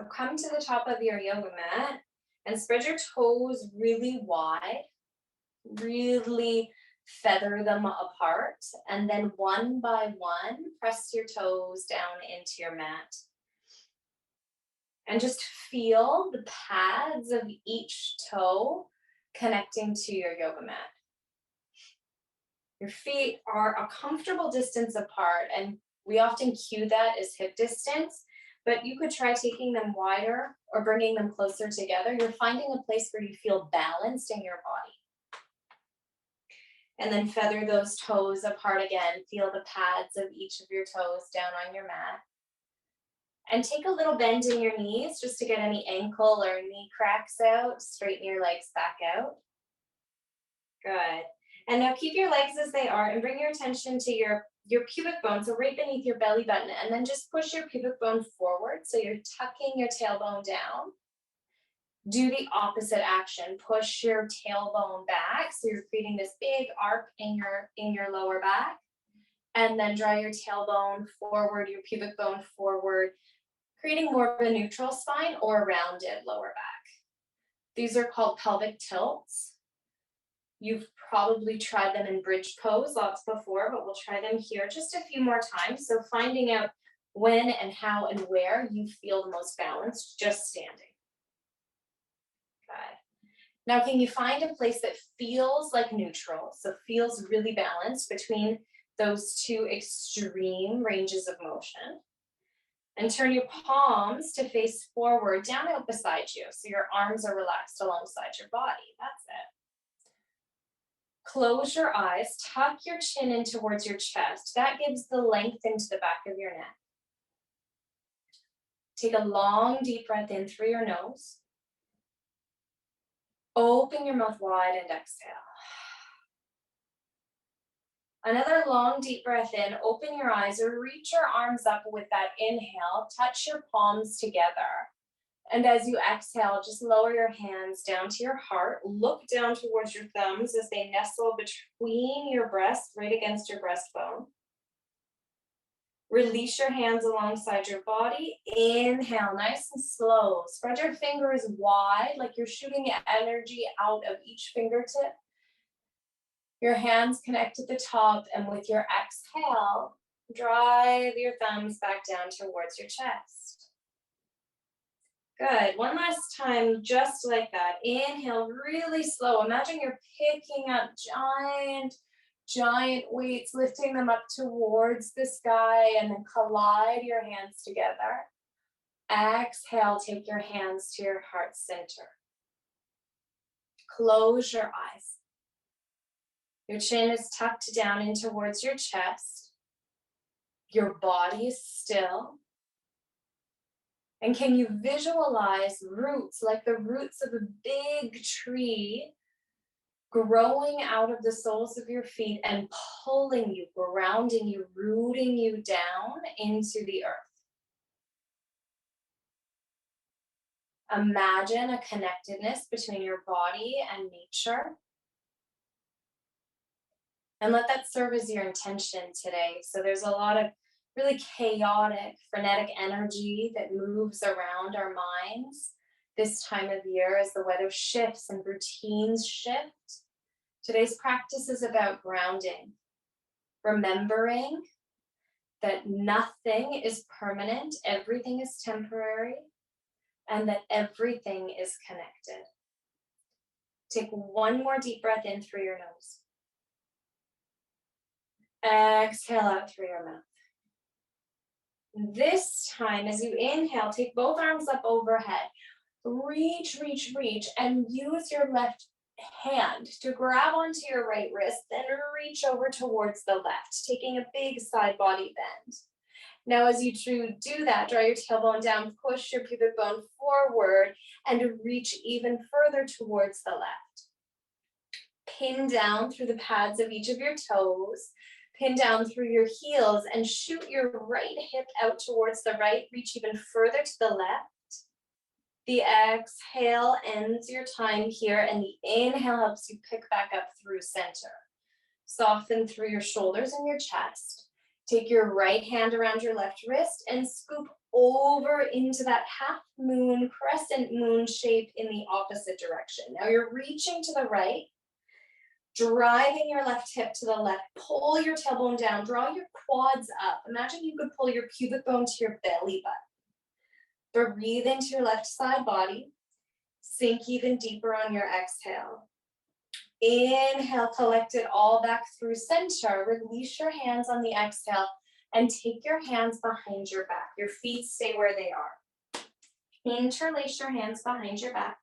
So come to the top of your yoga mat and spread your toes really wide, really feather them apart. And then one by one, press your toes down into your mat. And just feel the pads of each toe connecting to your yoga mat. Your feet are a comfortable distance apart, and we often cue that as hip distance, but you could try taking them wider or bringing them closer together. You're finding a place where you feel balanced in your body. And then feather those toes apart again. Feel the pads of each of your toes down on your mat. And take a little bend in your knees just to get any ankle or knee cracks out. Straighten your legs back out. Good. And now keep your legs as they are and bring your attention to your pubic bone, so right beneath your belly button, and then just push your pubic bone forward. So you're tucking your tailbone down. Do the opposite action. Push your tailbone back. So you're creating this big arc in your lower back. And then draw your tailbone forward, your pubic bone forward, creating more of a neutral spine or a rounded lower back. These are called pelvic tilts. You've probably tried them in bridge pose lots before, but we'll try them here just a few more times. So finding out when and how and where you feel the most balanced, just standing. Good. Now, can you find a place that feels like neutral, so feels really balanced between those two extreme ranges of motion? And turn your palms to face forward, down out beside you, so your arms are relaxed alongside your body. That's it. Close your eyes, tuck your chin in towards your chest. That gives the length into the back of your neck. Take a long, deep breath in through your nose. Open your mouth wide and exhale. Another long, deep breath in. Open your eyes or reach your arms up with that inhale. Touch your palms together. And as you exhale, just lower your hands down to your heart. Look down towards your thumbs as they nestle between your breasts, right against your breastbone. Release your hands alongside your body. Inhale, nice and slow. Spread your fingers wide, like you're shooting energy out of each fingertip. Your hands connect at the top, and with your exhale, drive your thumbs back down towards your chest. Good. One last time, just like that. Inhale, really slow. Imagine you're picking up giant weights, lifting them up towards the sky, and then collide your hands together. Exhale, take your hands to your heart center. Close your eyes. Your chin is tucked down in towards your chest. Your body is still. And can you visualize roots, like the roots of a big tree, growing out of the soles of your feet and pulling you, grounding you, rooting you down into the earth? Imagine a connectedness between your body and nature. And let that serve as your intention today. So there's a lot of really chaotic, frenetic energy that moves around our minds this time of year as the weather shifts and routines shift. Today's practice is about grounding, remembering that nothing is permanent, everything is temporary, and that everything is connected. Take one more deep breath in through your nose. Exhale out through your mouth. This time, as you inhale, take both arms up overhead. Reach, and use your left hand to grab onto your right wrist, then reach over towards the left, taking a big side body bend. Now, as you do that, draw your tailbone down, push your pubic bone forward, and reach even further towards the left. Pin down through the pads of each of your toes. Pin down through your heels and shoot your right hip out towards the right. Reach even further to the left. The exhale ends your time here, and the inhale helps you pick back up through center. Soften through your shoulders and your chest. Take your right hand around your left wrist and scoop over into that half moon, crescent moon shape in the opposite direction. Now you're reaching to the right, driving your left hip to the left, pull your tailbone down, draw your quads up. Imagine you could pull your pubic bone to your belly button. Breathe into your left side body, sink even deeper on your exhale. Inhale, collect it all back through center. Release your hands on the exhale and take your hands behind your back. Your feet stay where they are. Interlace your hands behind your back.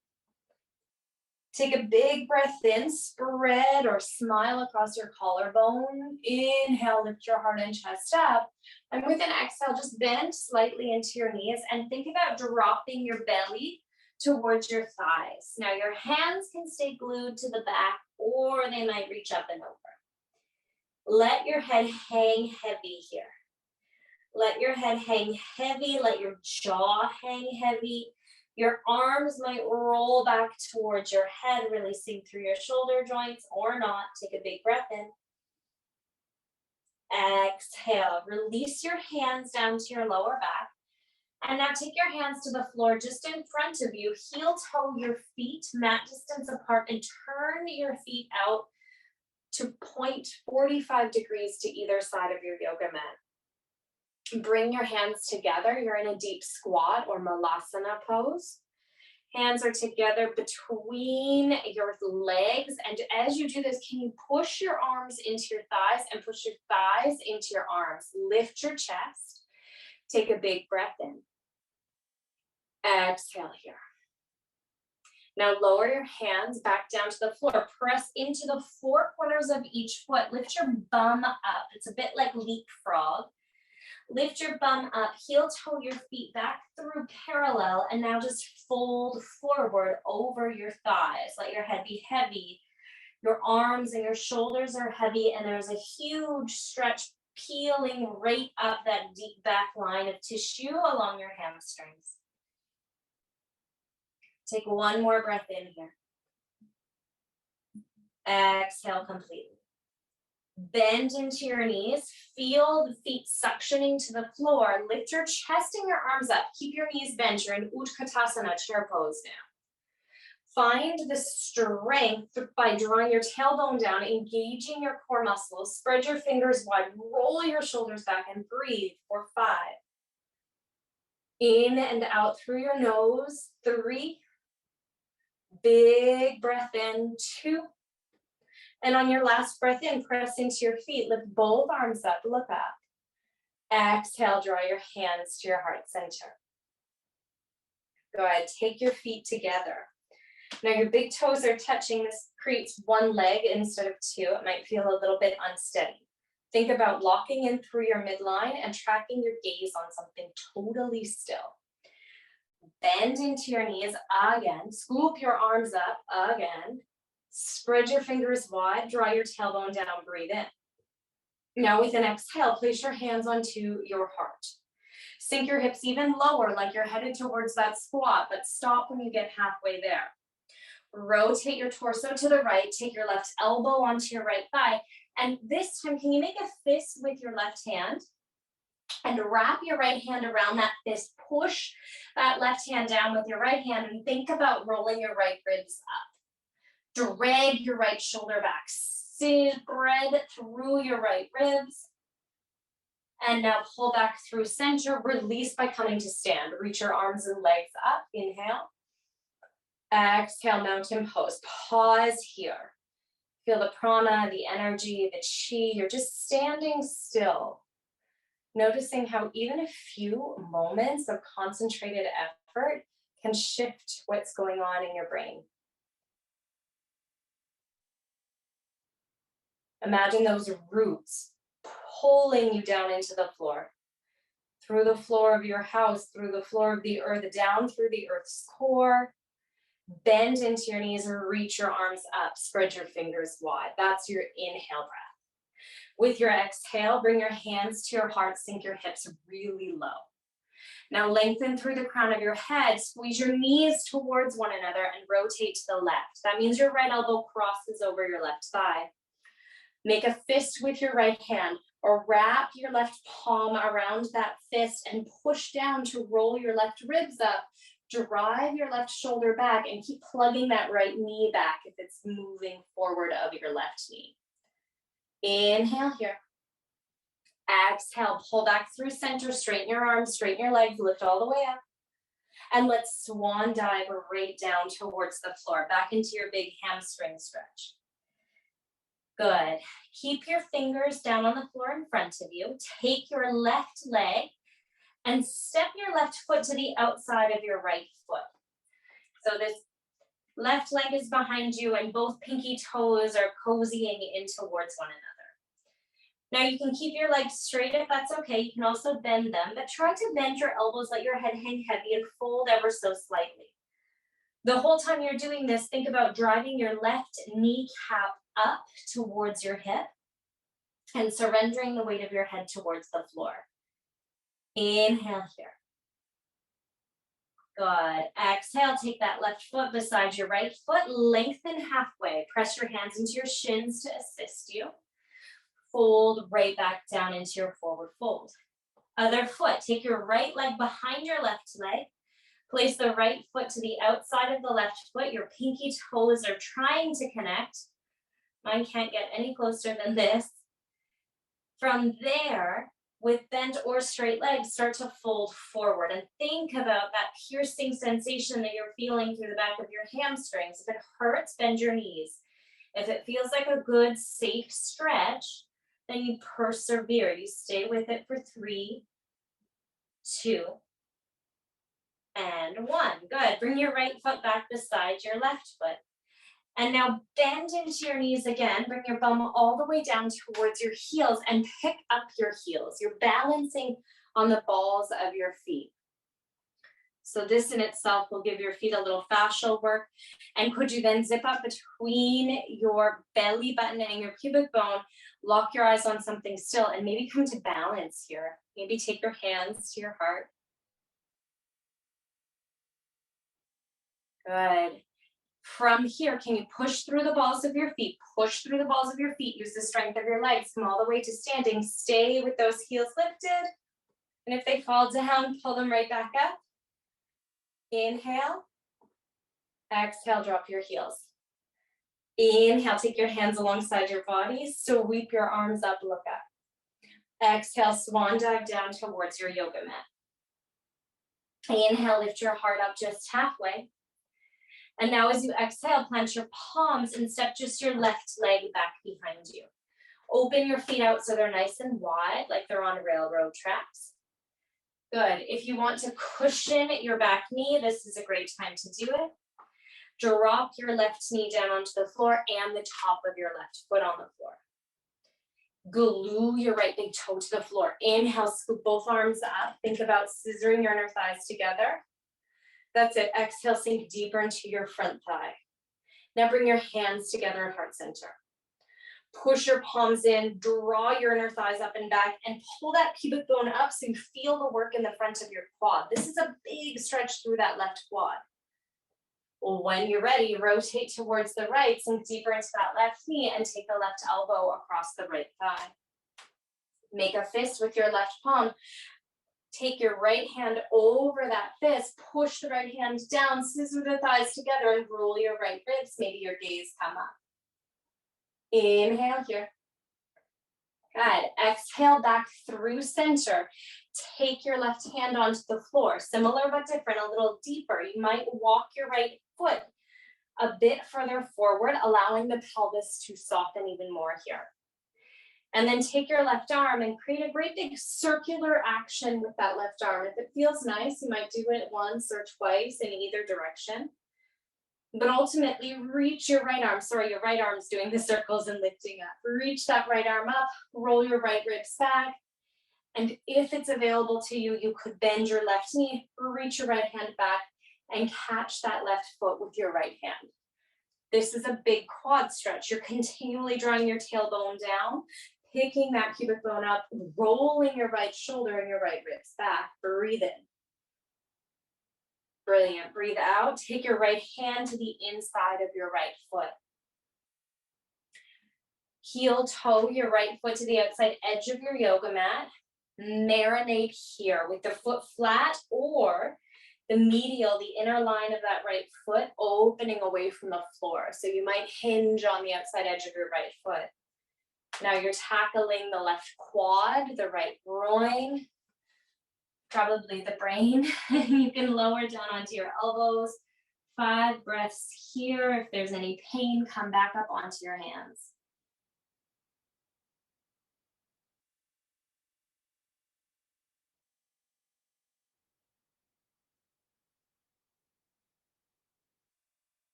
Take a big breath in, spread or smile across your collarbone. Inhale, lift your heart and chest up. And with an exhale, just bend slightly into your knees and think about dropping your belly towards your thighs. Now your hands can stay glued to the back or they might reach up and over. Let your head hang heavy here. Let your head hang heavy, let your jaw hang heavy. Your arms might roll back towards your head, releasing through your shoulder joints or not. Take a big breath in. Exhale, release your hands down to your lower back. And now take your hands to the floor just in front of you. Heel toe your feet mat distance apart and turn your feet out to point 45 degrees to either side of your yoga mat. Bring your hands together. You're in a deep squat or malasana pose. Hands are together between your legs. And as you do this, can you push your arms into your thighs and push your thighs into your arms? Lift your chest. Take a big breath in. Exhale here. Now lower your hands back down to the floor. Press into the four corners of each foot. Lift your bum up. It's a bit like leapfrog. Lift your bum up, heel toe your feet back through parallel, and now just fold forward over your thighs. Let your head be heavy. Your arms and your shoulders are heavy, and there's a huge stretch peeling right up that deep back line of tissue along your hamstrings. Take one more breath in here. Exhale completely. Bend into your knees, feel the feet suctioning to the floor, lift your chest and your arms up, keep your knees bent, you're in Utkatasana, chair pose now. Find the strength by drawing your tailbone down, engaging your core muscles, spread your fingers wide, roll your shoulders back and breathe for 5. In and out through your nose, 3. Big breath in, 2. And on your last breath in, press into your feet, lift both arms up, look up. Exhale, draw your hands to your heart center. Go ahead, take your feet together. Now your big toes are touching. This creates one leg instead of 2. It might feel a little bit unsteady. Think about locking in through your midline and tracking your gaze on something totally still. Bend into your knees again, scoop your arms up again. Spread your fingers wide, draw your tailbone down, breathe in. Now with an exhale, place your hands onto your heart. Sink your hips even lower like you're headed towards that squat, but stop when you get halfway there. Rotate your torso to the right, take your left elbow onto your right thigh, and this time, can you make a fist with your left hand? And wrap your right hand around that fist, push that left hand down with your right hand, and think about rolling your right ribs up. Drag your right shoulder back, spread through your right ribs. And now pull back through center, release by coming to stand. Reach your arms and legs up, inhale. Exhale, mountain pose, pause here. Feel the prana, the energy, the chi, you're just standing still. Noticing how even a few moments of concentrated effort can shift what's going on in your brain. Imagine those roots pulling you down into the floor, through the floor of your house, through the floor of the earth, down through the earth's core. Bend into your knees and reach your arms up, spread your fingers wide. That's your inhale breath. With your exhale, bring your hands to your heart, sink your hips really low. Now lengthen through the crown of your head, squeeze your knees towards one another and rotate to the left. That means your right elbow crosses over your left thigh. Make a fist with your right hand. Or wrap your left palm around that fist and push down to roll your left ribs up. Drive your left shoulder back and keep plugging that right knee back if it's moving forward of your left knee. Inhale here. Exhale, pull back through center, straighten your arms, straighten your legs, lift all the way up. And let's swan dive right down towards the floor, back into your big hamstring stretch. Good. Keep your fingers down on the floor in front of you. Take your left leg and step your left foot to the outside of your right foot. So this left leg is behind you and both pinky toes are cozying in towards one another. Now you can keep your legs straight if that's okay. You can also bend them, but try to bend your elbows, let your head hang heavy and fold ever so slightly. The whole time you're doing this, think about driving your left kneecap up towards your hip and surrendering the weight of your head towards the floor. Inhale here. Good. Exhale, take that left foot beside your right foot, lengthen halfway. Press your hands into your shins to assist you. Fold right back down into your forward fold. Other foot, take your right leg behind your left leg. Place the right foot to the outside of the left foot. Your pinky toes are trying to connect. Mine can't get any closer than this. From there, with bent or straight legs, start to fold forward and think about that piercing sensation that you're feeling through the back of your hamstrings. If it hurts, bend your knees. If it feels like a good, safe stretch, then you persevere. You stay with it for 3, 2, and 1. Good. Bring your right foot back beside your left foot. And now bend into your knees again. Bring your bum all the way down towards your heels and pick up your heels. You're balancing on the balls of your feet. So this in itself will give your feet a little fascial work. And could you then zip up between your belly button and your pubic bone, lock your eyes on something still, and maybe come to balance here. Maybe take your hands to your heart. Good. From here, can you push through the balls of your feet? Push through the balls of your feet. Use the strength of your legs. Come all the way to standing. Stay with those heels lifted. And if they fall down, pull them right back up. Inhale. Exhale, drop your heels. Inhale, take your hands alongside your body. Sweep your arms up, look up. Exhale, swan dive down towards your yoga mat. Inhale, lift your heart up just halfway. And now as you exhale, plant your palms and step just your left leg back behind you. Open your feet out so they're nice and wide, like they're on railroad tracks. Good. If you want to cushion your back knee, this is a great time to do it. Drop your left knee down onto the floor and the top of your left foot on the floor. Glue your right big toe to the floor. Inhale, scoop both arms up. Think about scissoring your inner thighs together. That's it. Exhale, sink deeper into your front thigh. Now bring your hands together at heart center. Push your palms in, draw your inner thighs up and back, and pull that pubic bone up so you feel the work in the front of your quad. This is a big stretch through that left quad. When you're ready, rotate towards the right, sink deeper into that left knee, and take the left elbow across the right thigh. Make a fist with your left palm. Take your right hand over that fist, push the right hand down, scissor the thighs together, and roll your right ribs. Maybe your gaze come up. Inhale here. Good. Exhale back through center. Take your left hand onto the floor. Similar but different, a little deeper. You might walk your right foot a bit further forward, allowing the pelvis to soften even more here. And then take your left arm and create a great big circular action with that left arm. If it feels nice, you might do it once or twice in either direction. But ultimately, reach your right arm. Sorry, your right arm's doing the circles and lifting up. Reach that right arm up, roll your right ribs back. And if it's available to you, you could bend your left knee, reach your right hand back, and catch that left foot with your right hand. This is a big quad stretch. You're continually drawing your tailbone down, picking that pubic bone up, rolling your right shoulder and your right ribs back. Breathe in. Brilliant. Breathe out. Take your right hand to the inside of your right foot. Heel toe your right foot to the outside edge of your yoga mat. Marinate here with the foot flat or the medial, the inner line of that right foot opening away from the floor. So you might hinge on the outside edge of your right foot. Now you're tackling the left quad, the right groin, probably the brain. You can lower down onto your elbows. 5 breaths here. If there's any pain, come back up onto your hands.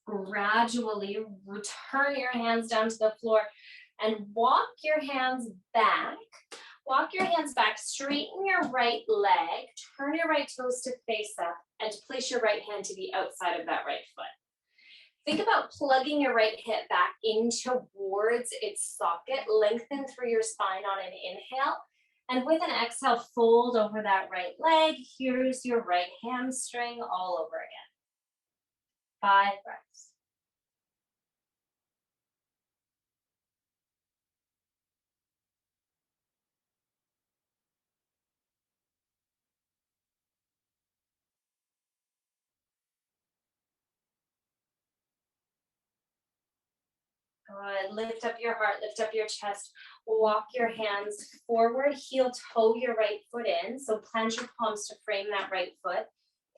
Gradually return your hands down to the floor and walk your hands back. Walk your hands back, straighten your right leg, turn your right toes to face up, and place your right hand to the outside of that right foot. Think about plugging your right hip back in towards its socket, lengthen through your spine on an inhale, and with an exhale, fold over that right leg. Here's your right hamstring all over again. 5 breaths. Good. Lift up your heart, lift up your chest. Walk your hands forward, heel toe your right foot in. So plant your palms to frame that right foot.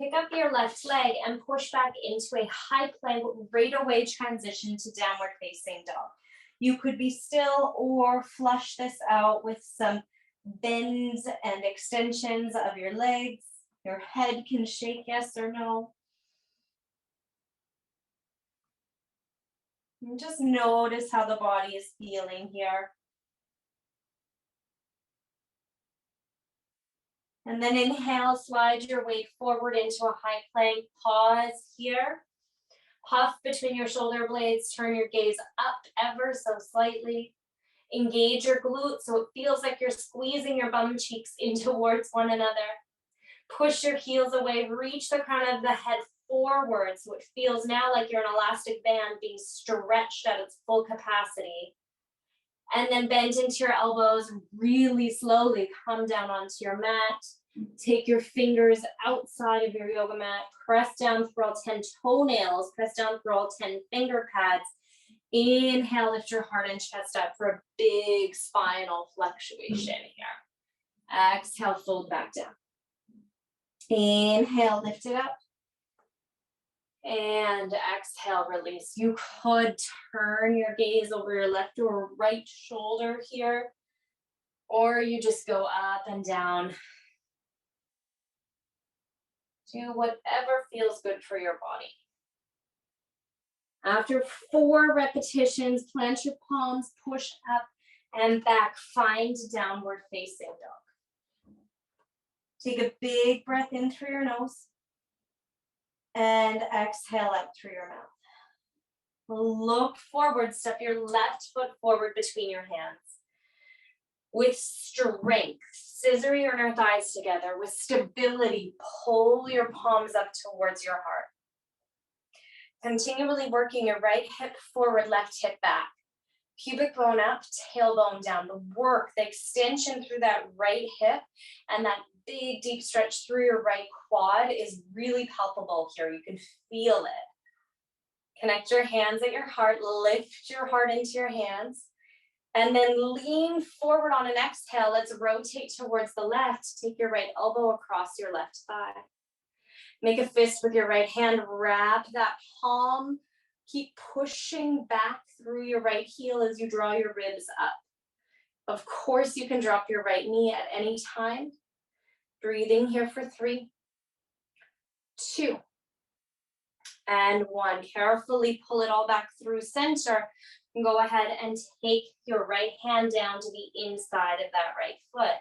Pick up your left leg and push back into a high plank, right away transition to downward facing dog. You could be still or flush this out with some bends and extensions of your legs. Your head can shake yes or no. And just notice how the body is feeling here. And then inhale, slide your weight forward into a high plank. Pause here. Puff between your shoulder blades. Turn your gaze up ever so slightly. Engage your glutes so it feels like you're squeezing your bum cheeks in towards one another. Push your heels away. Reach the crown of the head forward so it feels now like you're an elastic band being stretched at its full capacity. And then bend into your elbows, really slowly come down onto your mat. Take your fingers outside of your yoga mat, press down through all 10 toenails, press down through all 10 finger pads. Inhale, lift your heart and chest up for a big spinal fluctuation here. Exhale, fold back down. Inhale, lift it up. And exhale, release. You could turn your gaze over your left or right shoulder here, or you just go up and down. Do whatever feels good for your body. After 4 repetitions, plant your palms, push up and back, find downward facing dog. Take a big breath in through your nose and exhale out through your mouth. Look forward, step your left foot forward between your hands. With strength, scissor your inner thighs together. With stability, pull your palms up towards your heart. Continually working your right hip forward, left hip back. Pubic bone up, tailbone down. The work, the extension through that right hip and that big deep stretch through your right quad is really palpable here. You can feel it. Connect your hands at your heart, lift your heart into your hands, and then lean forward on an exhale. Let's rotate towards the left. Take your right elbow across your left thigh. Make a fist with your right hand, wrap that palm. Keep pushing back through your right heel as you draw your ribs up. Of course, you can drop your right knee at any time. Breathing here for 3, 2, and 1. Carefully pull it all back through center. And go ahead and take your right hand down to the inside of that right foot.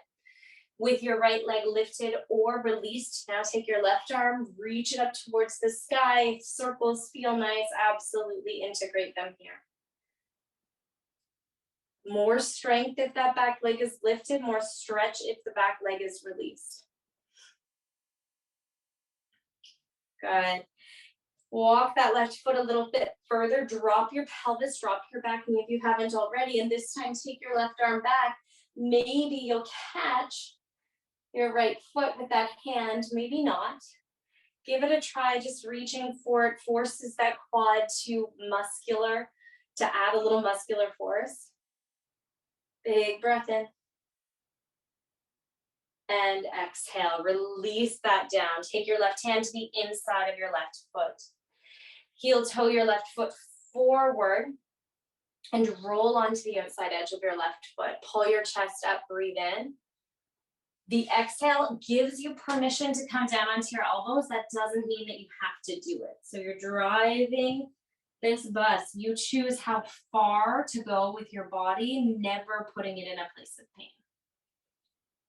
With your right leg lifted or released, now take your left arm, reach it up towards the sky. Circles feel nice. Absolutely integrate them here. More strength if that back leg is lifted, more stretch if the back leg is released. Good. Walk that left foot a little bit further. Drop your pelvis, drop your back knee if you haven't already. And this time, take your left arm back. Maybe you'll catch your right foot with that hand, maybe not. Give it a try, just reaching for it forces that quad to add a little muscular force. Big breath in. And exhale, release that down. Take your left hand to the inside of your left foot. Heel toe your left foot forward and roll onto the outside edge of your left foot. Pull your chest up, breathe in. The exhale gives you permission to come down onto your elbows. That doesn't mean that you have to do it. So you're driving this bus. You choose how far to go with your body, never putting it in a place of pain.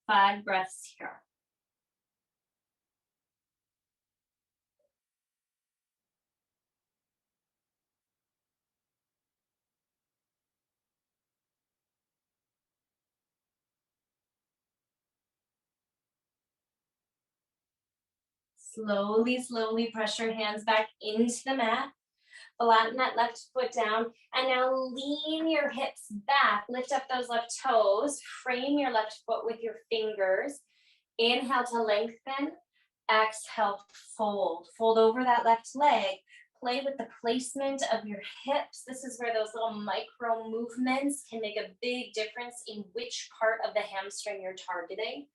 5 breaths here. Slowly, slowly press your hands back into the mat. Flatten that left foot down. And now lean your hips back. Lift up those left toes. Frame your left foot with your fingers. Inhale to lengthen. Exhale, fold. Fold over that left leg. Play with the placement of your hips. This is where those little micro movements can make a big difference in which part of the hamstring you're targeting.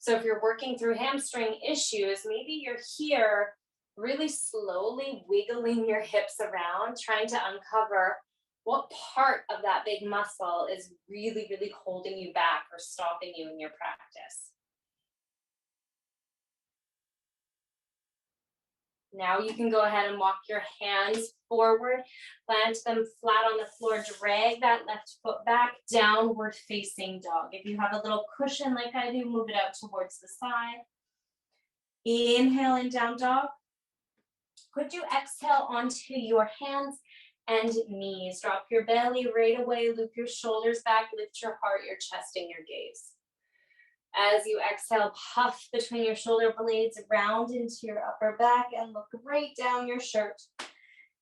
So if you're working through hamstring issues, maybe you're here really slowly wiggling your hips around, trying to uncover what part of that big muscle is really, really holding you back or stopping you in your practice. Now you can go ahead and walk your hands forward, plant them flat on the floor, drag that left foot back, downward facing dog. If you have a little cushion like I do, move it out towards the side. Inhale in down dog. Could you exhale onto your hands and knees? Drop your belly right away, loop your shoulders back, lift your heart, your chest, and your gaze. As you exhale, puff between your shoulder blades, round into your upper back, and look right down your shirt.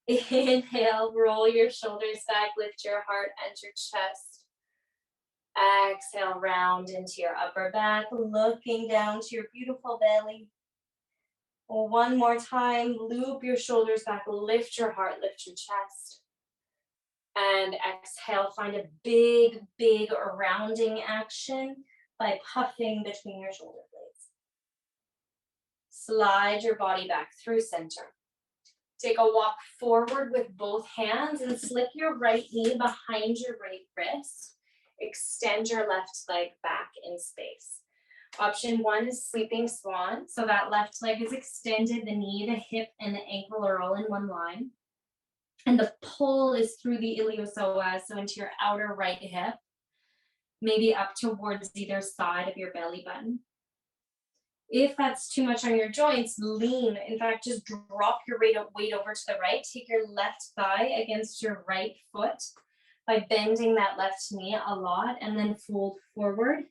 Inhale, roll your shoulders back, lift your heart and your chest. Exhale, round into your upper back, looking down to your beautiful belly. One more time, loop your shoulders back, lift your heart, lift your chest. And exhale, find a big, big rounding action by puffing between your shoulder blades. Slide your body back through center. Take a walk forward with both hands and slip your right knee behind your right wrist. Extend your left leg back in space. Option 1 is sleeping swan. So that left leg is extended, the knee, the hip, and the ankle are all in one line. And the pull is through the iliopsoas, so into your outer right hip, maybe up towards either side of your belly button. If that's too much on your joints, lean. In fact, just drop your weight over to the right. Take your left thigh against your right foot by bending that left knee a lot, and then fold forward.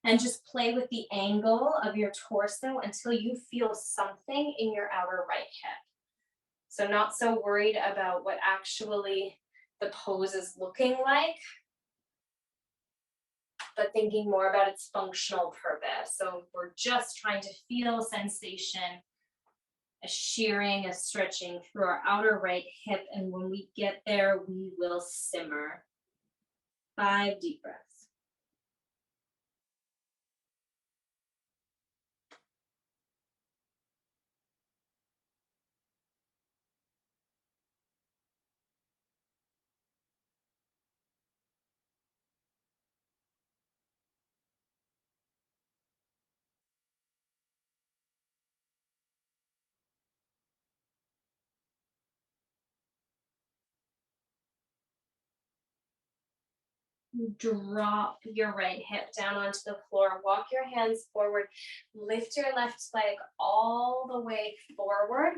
And just play with the angle of your torso until you feel something in your outer right hip. So not so worried about what actually the pose is looking like, but thinking more about its functional purpose. So we're just trying to feel sensation, a shearing, a stretching through our outer right hip. And when we get there, we will simmer. 5 deep breaths. Drop your right hip down onto the floor. Walk your hands forward. Lift your left leg all the way forward.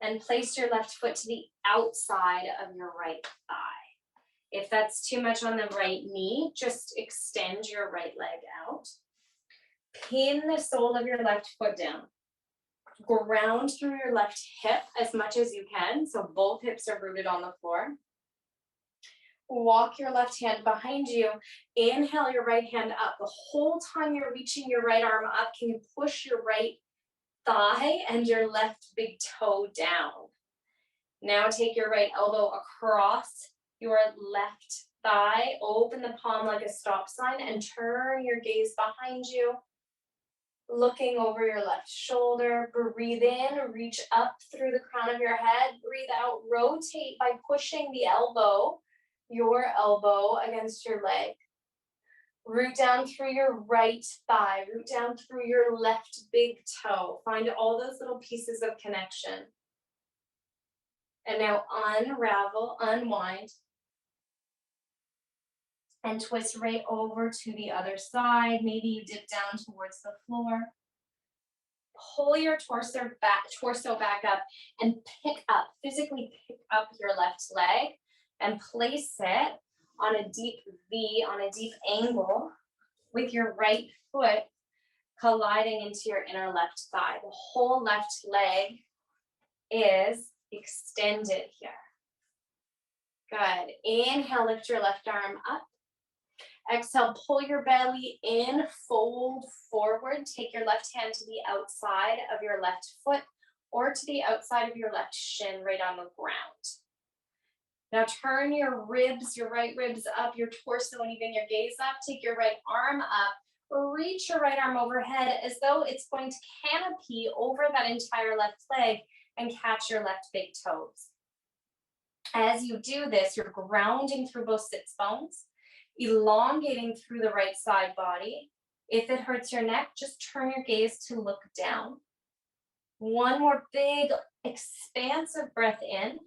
And place your left foot to the outside of your right thigh. If that's too much on the right knee, just extend your right leg out. Pin the sole of your left foot down. Ground through your left hip as much as you can, so both hips are rooted on the floor. Walk your left hand behind you. Inhale your right hand up. The whole time you're reaching your right arm up, can you push your right thigh and your left big toe down? Now take your right elbow across your left thigh. Open the palm like a stop sign and turn your gaze behind you. Looking over your left shoulder. Breathe in, reach up through the crown of your head. Breathe out, rotate by pushing the elbow, your elbow against your leg. Root down through your right thigh. Root down through your left big toe. Find all those little pieces of connection. And now unravel, unwind, and twist right over to the other side. Maybe you dip down towards the floor. Pull your torso back up and physically pick up your left leg and place it on a deep V, on a deep angle with your right foot colliding into your inner left thigh. The whole left leg is extended here. Good. Inhale, lift your left arm up. Exhale, pull your belly in, fold forward. Take your left hand to the outside of your left foot or to the outside of your left shin, right on the ground. Now turn your ribs, your right ribs up, your torso, and even your gaze up. Take your right arm up. Reach your right arm overhead as though it's going to canopy over that entire left leg and catch your left big toes. As you do this, you're grounding through both sits bones, elongating through the right side body. If it hurts your neck, just turn your gaze to look down. One more big, expansive breath in.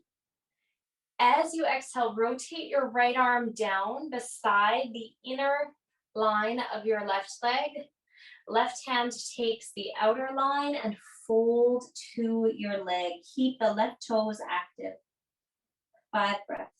As you exhale, rotate your right arm down beside the inner line of your left leg. Left hand takes the outer line and fold to your leg. Keep the left toes active. 5 breaths.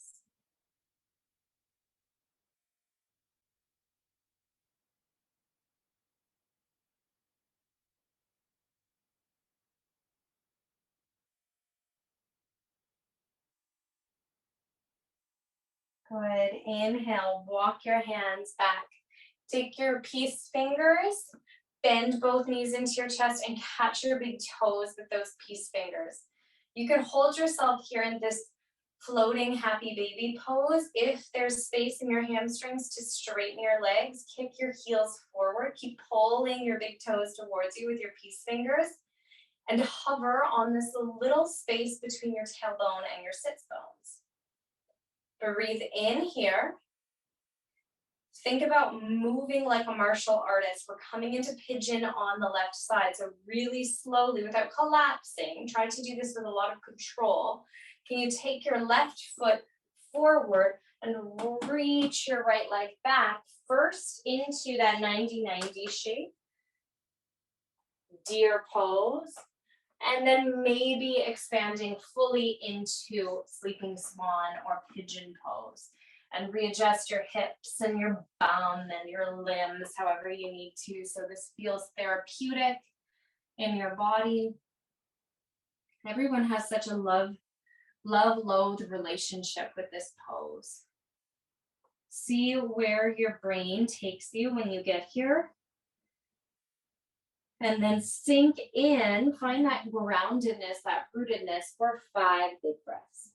Good. Inhale, walk your hands back. Take your peace fingers, bend both knees into your chest and catch your big toes with those peace fingers. You can hold yourself here in this floating happy baby pose. If there's space in your hamstrings to straighten your legs, kick your heels forward. Keep pulling your big toes towards you with your peace fingers and hover on this little space between your tailbone and your sits bones. Breathe in here. Think about moving like a martial artist. We're coming into pigeon on the left side. So really slowly, without collapsing, try to do this with a lot of control. Can you take your left foot forward and reach your right leg back first into that 90-90 shape, deer pose, and then maybe expanding fully into sleeping swan or pigeon pose. And readjust your hips and your bum and your limbs however you need to, so this feels therapeutic in your body. Everyone has such a love-loathe relationship with this pose. See where your brain takes you when you get here. And then sink in, find that groundedness, that rootedness for 5 big breaths.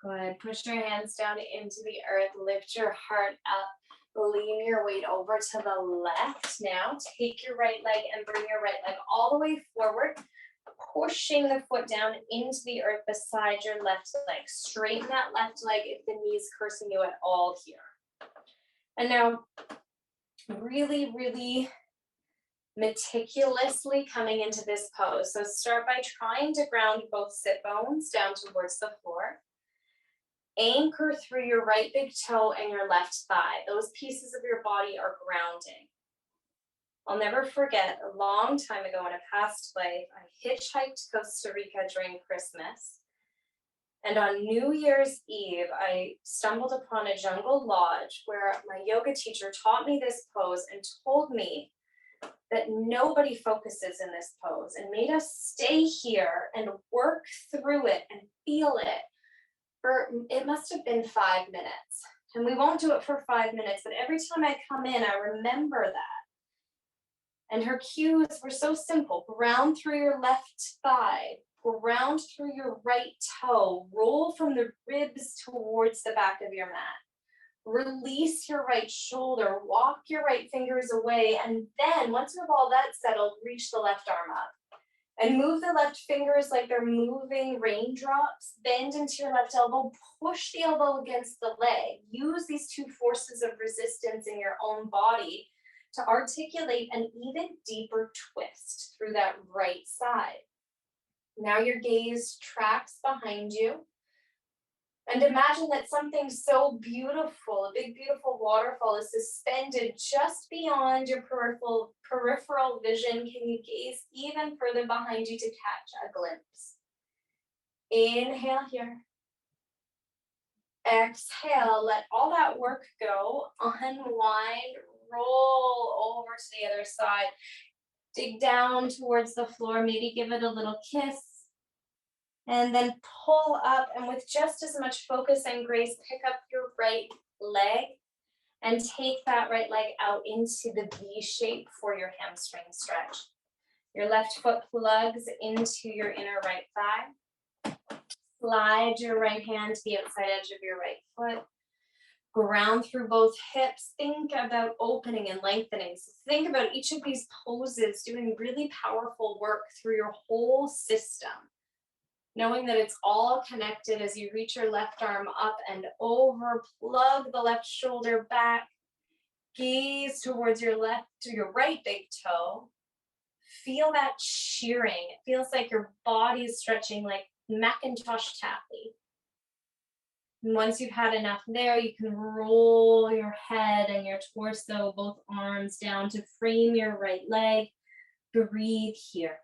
Good. Push your hands down into the earth. Lift your heart up. Lean your weight over to the left now. Take your right leg and bring your right leg all the way forward. Pushing the foot down into the earth beside your left leg. Straighten that left leg if the knee's cursing you at all here. And now, really, really meticulously coming into this pose. So start by trying to ground both sit bones down towards the floor. Anchor through your right big toe and your left thigh. Those pieces of your body are grounding. I'll never forget, a long time ago in a past life, I hitchhiked to Costa Rica during Christmas. And on New Year's Eve, I stumbled upon a jungle lodge where my yoga teacher taught me this pose and told me that nobody focuses in this pose, and made us stay here and work through it and feel it for, it must have been 5 minutes. And we won't do it for 5 minutes, but every time I come in, I remember that. And her cues were so simple: ground through your left thigh, ground through your right toe, roll from the ribs towards the back of your mat. Release your right shoulder, walk your right fingers away, and then once you have all that settled, reach the left arm up. And move the left fingers like they're moving raindrops. Bend into your left elbow, push the elbow against the leg. Use these two forces of resistance in your own body to articulate an even deeper twist through that right side. Now your gaze tracks behind you. And imagine that something so beautiful, a big, beautiful waterfall, is suspended just beyond your peripheral vision. Can you gaze even further behind you to catch a glimpse? Inhale here. Exhale, let all that work go. Unwind, roll over to the other side. Dig down towards the floor, maybe give it a little kiss. And then pull up, and with just as much focus and grace, pick up your right leg and take that right leg out into the V shape for your hamstring stretch. Your left foot plugs into your inner right thigh. Slide your right hand to the outside edge of your right foot. Ground through both hips. Think about opening and lengthening. So think about each of these poses doing really powerful work through your whole system, knowing that it's all connected as you reach your left arm up and over. Plug the left shoulder back. Gaze towards your right big toe. Feel that shearing. It feels like your body is stretching like Macintosh taffy. And once you've had enough there, you can roll your head and your torso, both arms down to frame your right leg. Breathe here.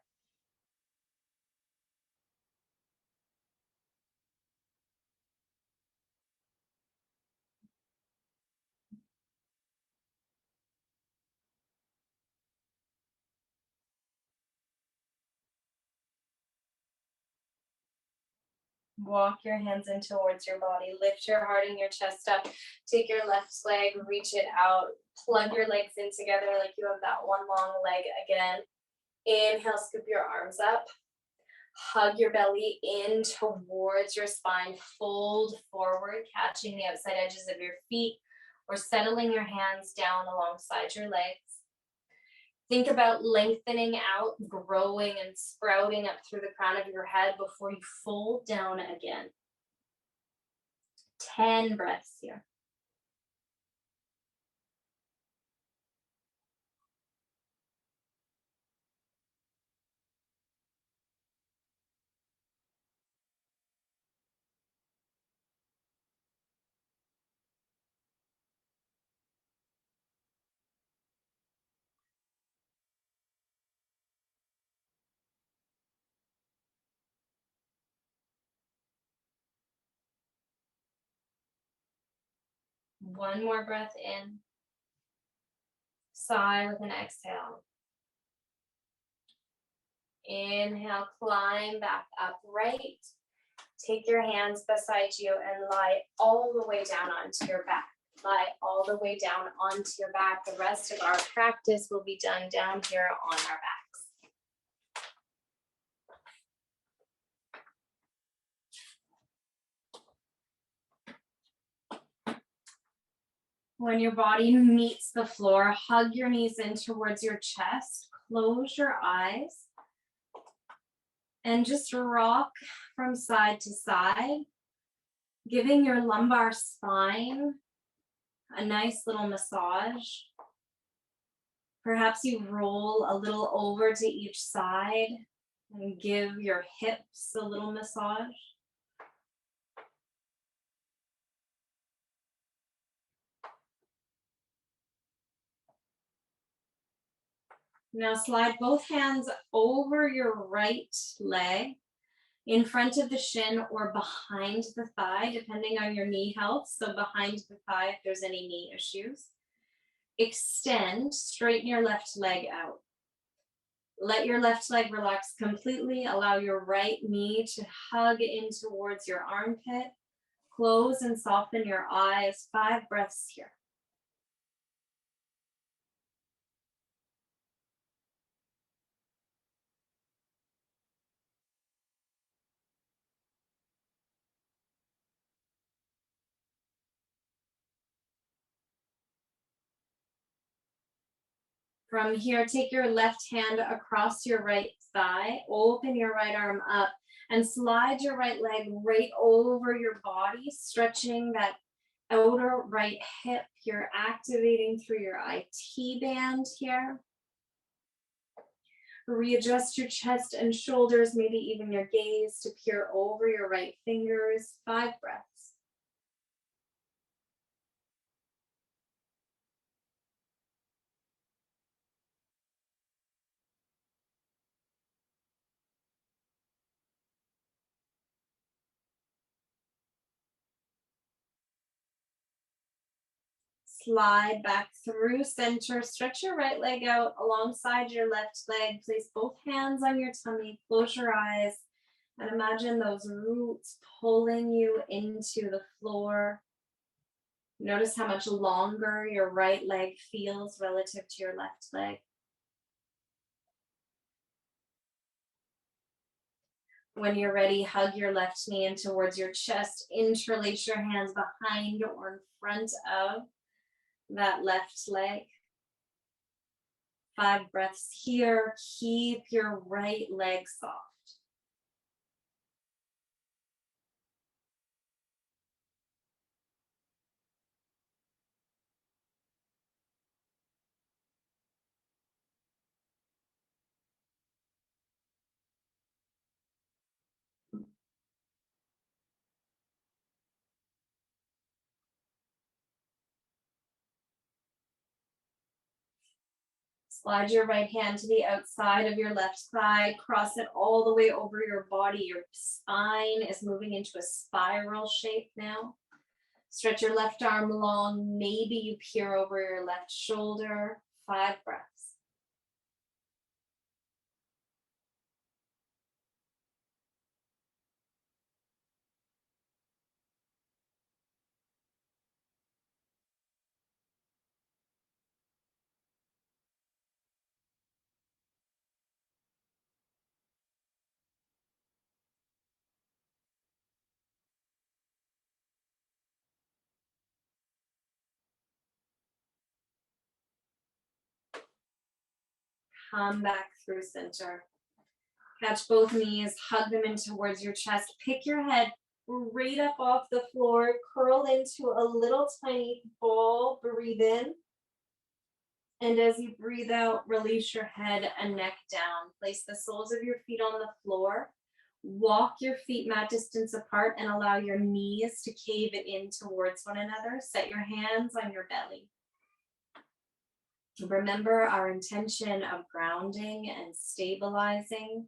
Walk your hands in towards your body. Lift your heart and your chest up. Take your left leg, reach it out. Plug your legs in together like you have that one long leg again. Inhale, scoop your arms up. Hug your belly in towards your spine. Fold forward, catching the outside edges of your feet, or settling your hands down alongside your legs. Think about lengthening out, growing and sprouting up through the crown of your head before you fold down again. 10 breaths here. One more breath in. Sigh with an exhale. Inhale, climb back upright. Take your hands beside you and lie all the way down onto your back. Lie all the way down onto your back. The rest of our practice will be done down here on our backs. When your body meets the floor, hug your knees in towards your chest. Close your eyes. And just rock from side to side, giving your lumbar spine a nice little massage. Perhaps you roll a little over to each side and give your hips a little massage. Now slide both hands over your right leg, in front of the shin or behind the thigh, depending on your knee health. So behind the thigh if there's any knee issues. Extend, straighten your left leg out. Let your left leg relax completely. Allow your right knee to hug in towards your armpit. Close and soften your eyes. 5 breaths here. From here, take your left hand across your right thigh, open your right arm up, and slide your right leg right over your body, stretching that outer right hip. You're activating through your IT band here. Readjust your chest and shoulders, maybe even your gaze to peer over your right fingers. 5 breaths. Slide back through center. Stretch your right leg out alongside your left leg. Place both hands on your tummy. Close your eyes and imagine those roots pulling you into the floor. Notice how much longer your right leg feels relative to your left leg. When you're ready, hug your left knee in towards your chest. Interlace your hands behind or in front of that left leg. 5 breaths here. Keep your right leg soft. Slide your right hand to the outside of your left thigh. Cross it all the way over your body. Your spine is moving into a spiral shape now. Stretch your left arm long. Maybe you peer over your left shoulder. 5 breaths. Come back through center. Catch both knees, hug them in towards your chest. Pick your head right up off the floor. Curl into a little tiny ball. Breathe in. And as you breathe out, release your head and neck down. Place the soles of your feet on the floor. Walk your feet mat distance apart and allow your knees to cave it in towards one another. Set your hands on your belly. Remember our intention of grounding and stabilizing.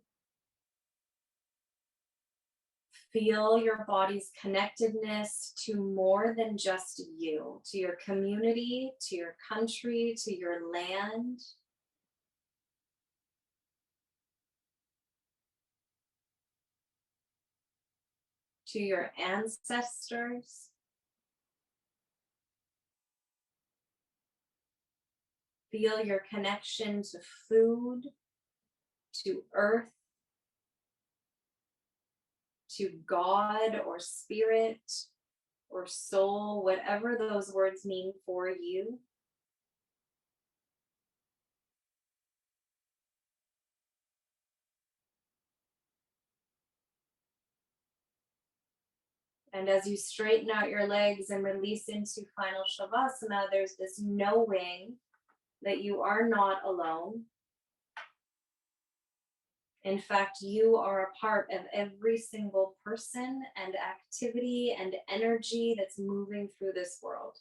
Feel your body's connectedness to more than just you, to your community, to your country, to your land. To your ancestors. Feel your connection to food, to earth, to God or spirit or soul, whatever those words mean for you. And as you straighten out your legs and release into final Shavasana, there's this knowing that you are not alone. In fact, you are a part of every single person and activity and energy that's moving through this world.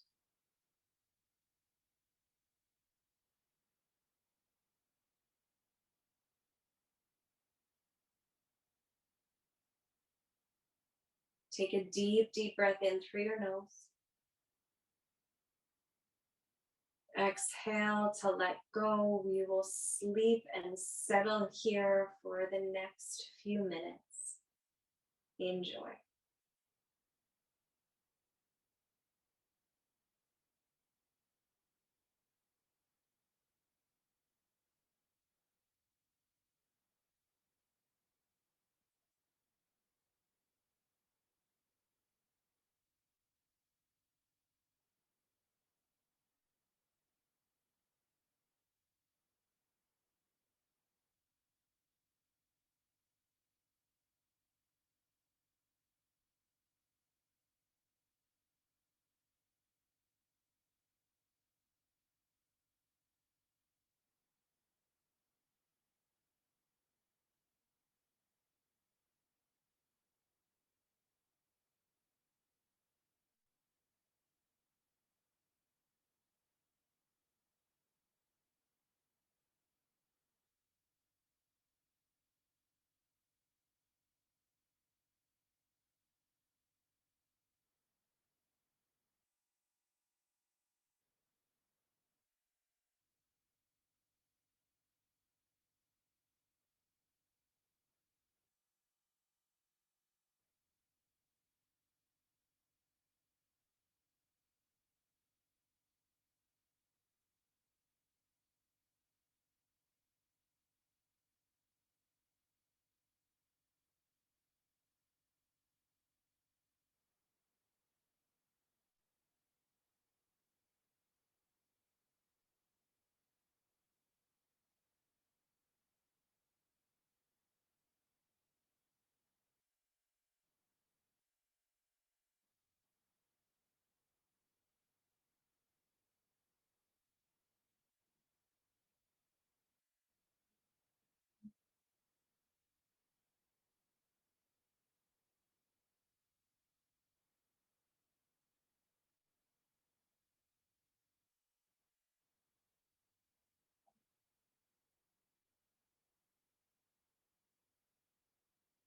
Take a deep, deep breath in through your nose. Exhale to let go. We will sleep and settle here for the next few minutes. Enjoy.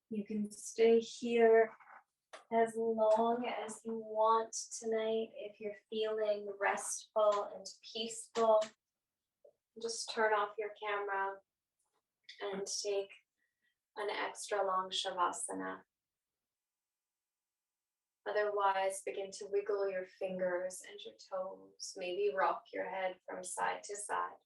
You can stay here as long as you want tonight. If you're feeling restful and peaceful, just turn off your camera and take an extra long Shavasana. Otherwise, begin to wiggle your fingers and your toes. Maybe rock your head from side to side.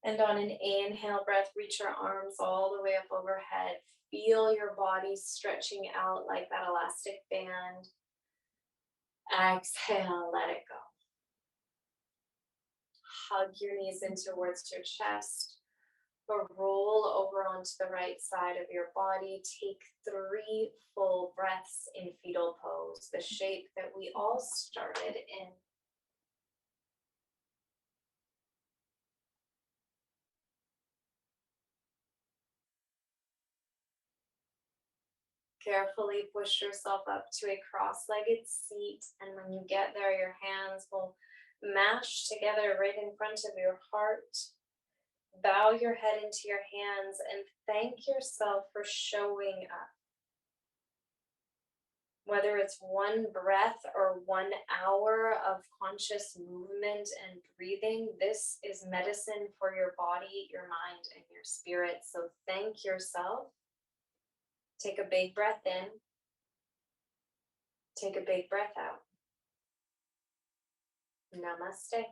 And on an inhale breath, reach your arms all the way up overhead. Feel your body stretching out like that elastic band. Exhale, let it go. Hug your knees in towards your chest, or roll over onto the right side of your body. Take 3 full breaths in fetal pose, the shape that we all started in. Carefully push yourself up to a cross-legged seat, and when you get there, your hands will mash together right in front of your heart. Bow your head into your hands and thank yourself for showing up. Whether it's 1 breath or 1 hour of conscious movement and breathing, this is medicine for your body, your mind, and your spirit. So thank yourself. Take a big breath in. Take a big breath out. Namaste.